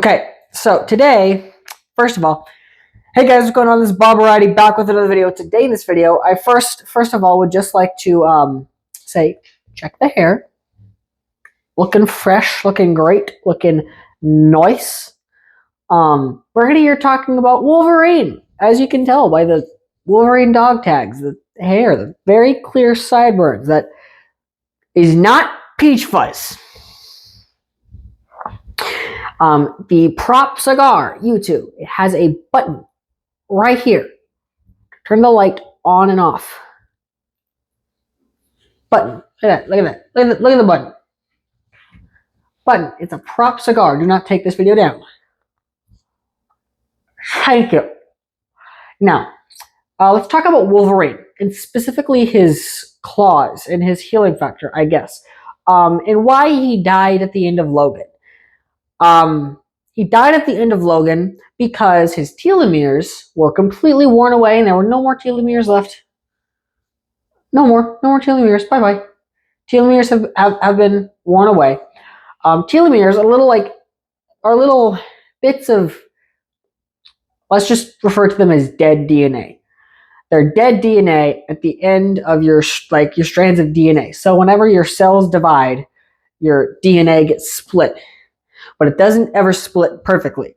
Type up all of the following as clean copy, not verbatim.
Okay, so today, first of all, hey guys, what's going on? This is Bob Variety back with another video. Today in this video, I first of all would just like to say, check the hair, looking fresh, looking great, looking nice. We're gonna hear talking about Wolverine, as you can tell by the Wolverine dog tags, the hair, the very clear sideburns. That is not peach fuzz. The prop cigar, YouTube, it has a button right here. Turn the light on and off. Button. Look at that. Look at that. Look at the button. Button. It's a prop cigar. Do not take this video down. Thank you. Now, let's talk about Wolverine, and specifically his claws and his healing factor, I guess, and why he died at the end of Logan. He died at the end of Logan because his telomeres were completely worn away and there were no more telomeres left. No more telomeres. Bye-bye. Telomeres have been worn away. Telomeres are little bits of, let's just refer to them as dead DNA. They're dead DNA at the end of your strands of DNA. So whenever your cells divide, your DNA gets split, but it doesn't ever split perfectly.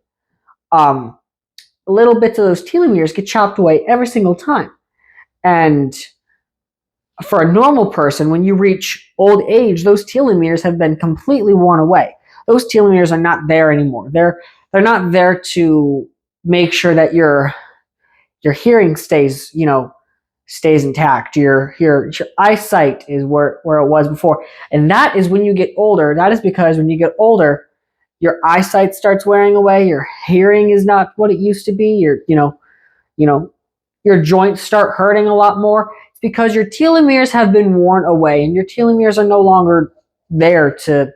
Little bits of those telomeres get chopped away every single time. And for a normal person, when you reach old age, those telomeres have been completely worn away. Those telomeres are not there anymore. They're not there to make sure that your hearing stays intact. Your eyesight is where it was before. And that is when you get older. That is because when you get older, your eyesight starts wearing away. Your hearing is not what it used to be. Your joints start hurting a lot more. It's because your telomeres have been worn away, and your telomeres are no longer there to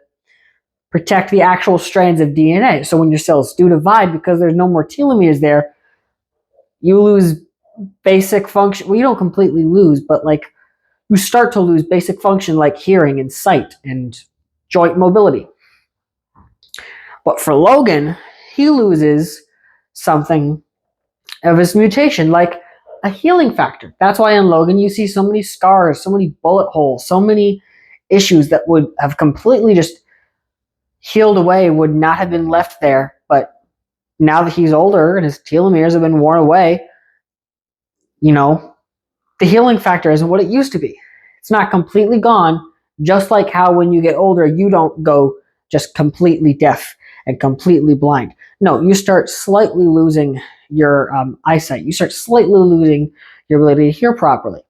protect the actual strands of DNA. So when your cells do divide, because there's no more telomeres there, you lose basic function. Well, you don't completely lose, but you start to lose basic function like hearing and sight and joint mobility. But for Logan, he loses something of his mutation, like a healing factor. That's why in Logan you see so many scars, so many bullet holes, so many issues that would have completely just healed away, would not have been left there. But now that he's older and his telomeres have been worn away, the healing factor isn't what it used to be. It's not completely gone, just like how when you get older, you don't go just completely deaf and completely blind. No, you start slightly losing your eyesight. You start slightly losing your ability to hear properly.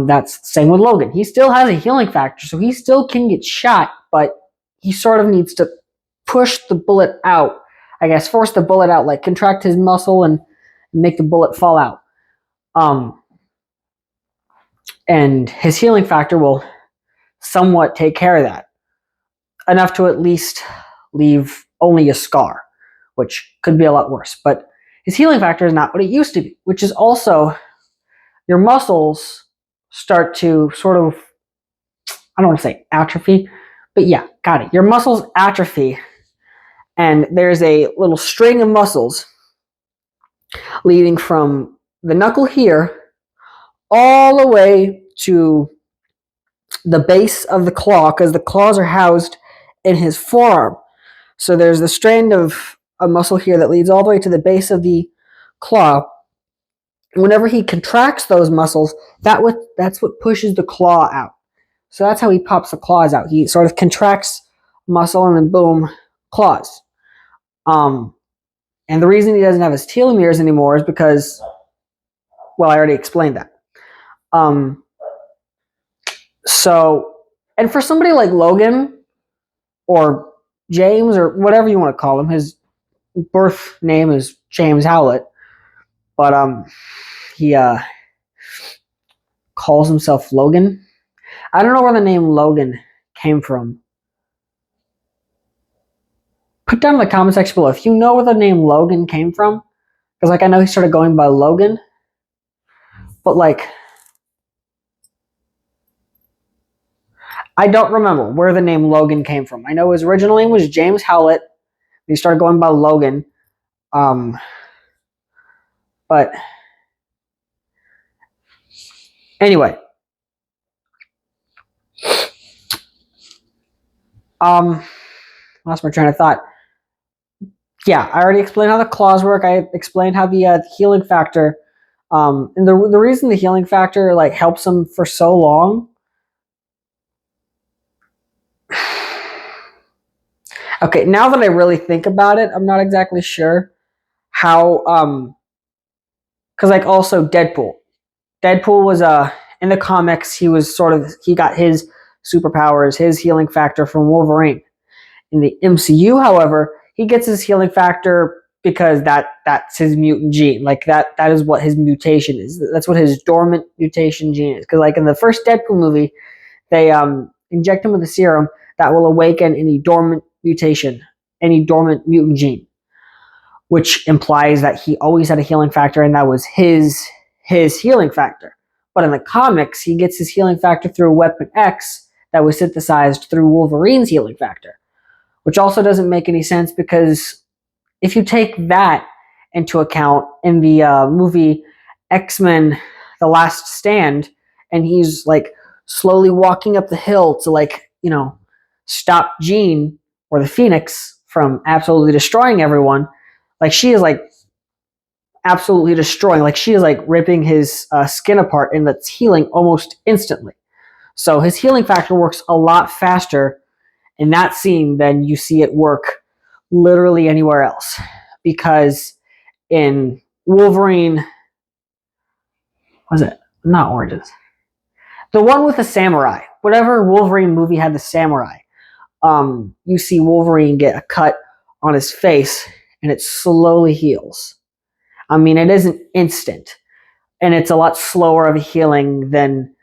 That's the same with Logan. He still has a healing factor, so he still can get shot, but he sort of needs to push the bullet out. I guess force the bullet out, like contract his muscle and make the bullet fall out. And his healing factor will somewhat take care of that. Enough to at least leave only a scar, which could be a lot worse. But his healing factor is not what it used to be, which is also your muscles start to sort of, I don't want to say atrophy, but yeah, got it. Your muscles atrophy, and there's a little string of muscles leading from the knuckle here all the way to the base of the claw, because the claws are housed in his forearm. So there's the strand of a muscle here that leads all the way to the base of the claw. Whenever he contracts those muscles, that's what pushes the claw out. So that's how he pops the claws out. He sort of contracts muscle and then boom, claws. And the reason he doesn't have his telomeres anymore is because, well, I already explained that. So, and for somebody like Logan or James or whatever you want to call him, his birth name is James Howlett, but he calls himself Logan. I don't know where the name Logan came from. Put down in the comment section below if you know where the name Logan came from, because I know he started going by Logan, but I don't remember where the name Logan came from. I know his original name was James Howlett, He started going by Logan. But anyway, lost my train of thought. Yeah, I already explained how the claws work. I explained how the healing factor, and the reason the healing factor like helps him for so long. Okay, now that I really think about it, I'm not exactly sure how. Because like also Deadpool. Deadpool was in the comics. He got his superpowers, his healing factor from Wolverine. In the MCU, however, he gets his healing factor because that's his mutant gene. Like that is what his mutation is. That's what his dormant mutation gene is. Because like in the first Deadpool movie, they inject him with a serum that will awaken any dormant mutation, any dormant mutant gene, which implies that he always had a healing factor and that was his healing factor. But in the comics, he gets his healing factor through Weapon X that was synthesized through Wolverine's healing factor, which also doesn't make any sense because if you take that into account in the movie X-Men The Last Stand, and he's like slowly walking up the hill to like, stop Jean or the Phoenix from absolutely destroying everyone, like she is like absolutely destroying, like she is like ripping his skin apart and that's healing almost instantly. So his healing factor works a lot faster in that scene than you see it work literally anywhere else. Because in Wolverine, was it? Not Origins. The one with the samurai. Whatever Wolverine movie had the samurai. You see Wolverine get a cut on his face and it slowly heals. I mean, it isn't instant. And it's a lot slower of a healing than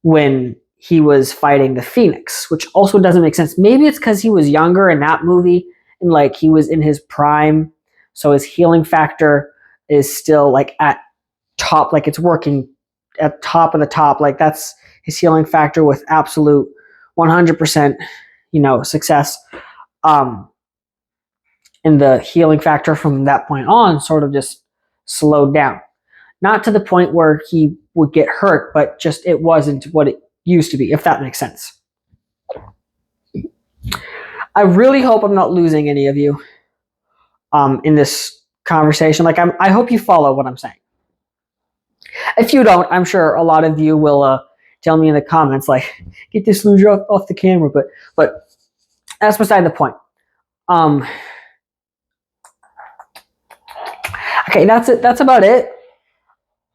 when he was fighting the Phoenix, which also doesn't make sense. Maybe it's because he was younger in that movie and like he was in his prime, so his healing factor is still like at top, like it's working at top of the top. Like that's his healing factor with absolute 100%, success. And the healing factor from that point on sort of just slowed down. Not to the point where he would get hurt, but just it wasn't what it used to be, if that makes sense. I really hope I'm not losing any of you in this conversation. Like I hope you follow what I'm saying. If you don't, I'm sure a lot of you will tell me in the comments, like, get this loser off the camera. But that's beside the point. Okay, that's it. That's about it.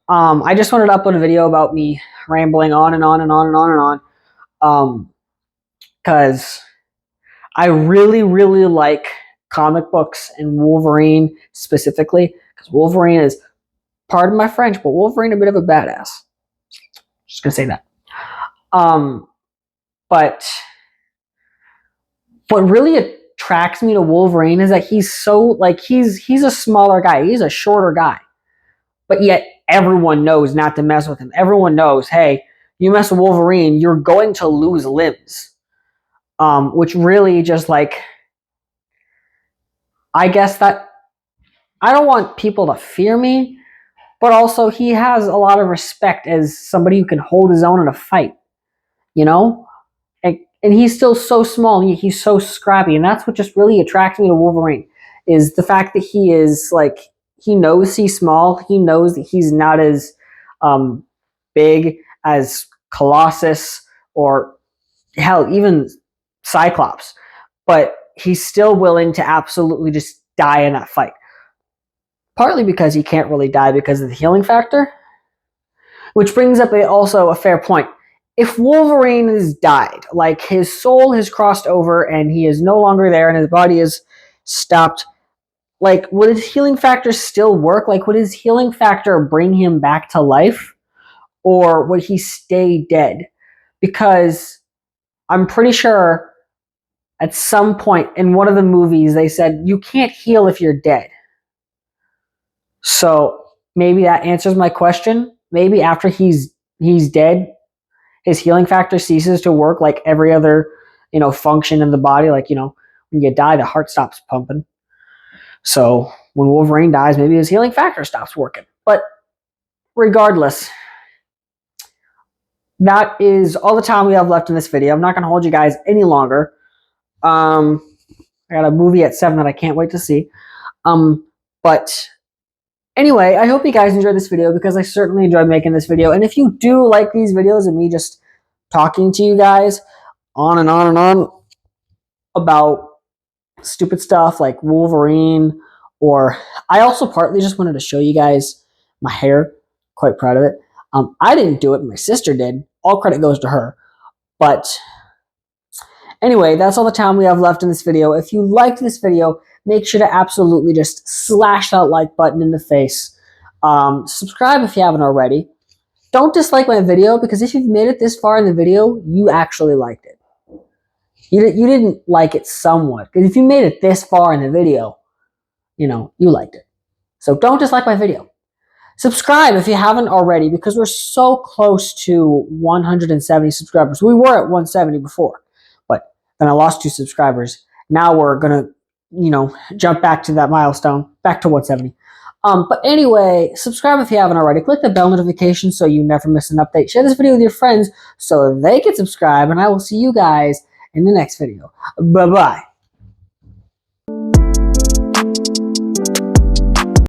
I just wanted to upload a video about me rambling on and on and on and on and on. Because I really, really like comic books and Wolverine specifically. Because Wolverine is, pardon my French, but Wolverine a bit of a badass. Just gonna say that. But what really attracts me to Wolverine is that he's so like he's a smaller guy. He's a shorter guy. But yet everyone knows not to mess with him. Everyone knows, hey, you mess with Wolverine, you're going to lose limbs. Which really just like, I guess that I don't want people to fear me, but also he has a lot of respect as somebody who can hold his own in a fight, and he's still so small. He's so scrappy, and that's what just really attracts me to Wolverine is the fact that he is like, he knows he's small. He knows that he's not as big as Colossus or hell, even Cyclops, but he's still willing to absolutely just die in that fight. Partly because he can't really die because of the healing factor, which brings up also a fair point. If Wolverine has died, like his soul has crossed over and he is no longer there and his body is stopped, like would his healing factor still work? Like would his healing factor bring him back to life, or would he stay dead? Because I'm pretty sure at some point in one of the movies they said you can't heal if you're dead. So maybe that answers my question. Maybe after he's dead, his healing factor ceases to work like every other, function in the body. Like, when When you die, the heart stops pumping. So when Wolverine dies, maybe his healing factor stops working. But regardless, that is all the time we have left in this video. I'm not going to hold you guys any longer. I got a movie at 7 that I can't wait to see. But anyway, I hope you guys enjoyed this video because I certainly enjoyed making this video. And if you do like these videos and me just talking to you guys on and on and on about stupid stuff like Wolverine, or I also partly just wanted to show you guys my hair. Quite proud of it. I didn't do it. My sister did. All credit goes to her. But anyway, that's all the time we have left in this video. If you liked this video, make sure to absolutely just slash that like button in the face. Subscribe if you haven't already. Don't dislike my video, because if you've made it this far in the video, you actually liked it. You didn't like it somewhat. Because if you made it this far in the video, you liked it. So don't dislike my video. Subscribe if you haven't already, because we're so close to 170 subscribers. We were at 170 before, but then I lost 2 subscribers. Now we're going to, jump back to that milestone, back to 170. But anyway, subscribe if you haven't already. Click the bell notification so you never miss an update. Share this video with your friends so they can subscribe, and I will see you guys in the next video. Bye-bye.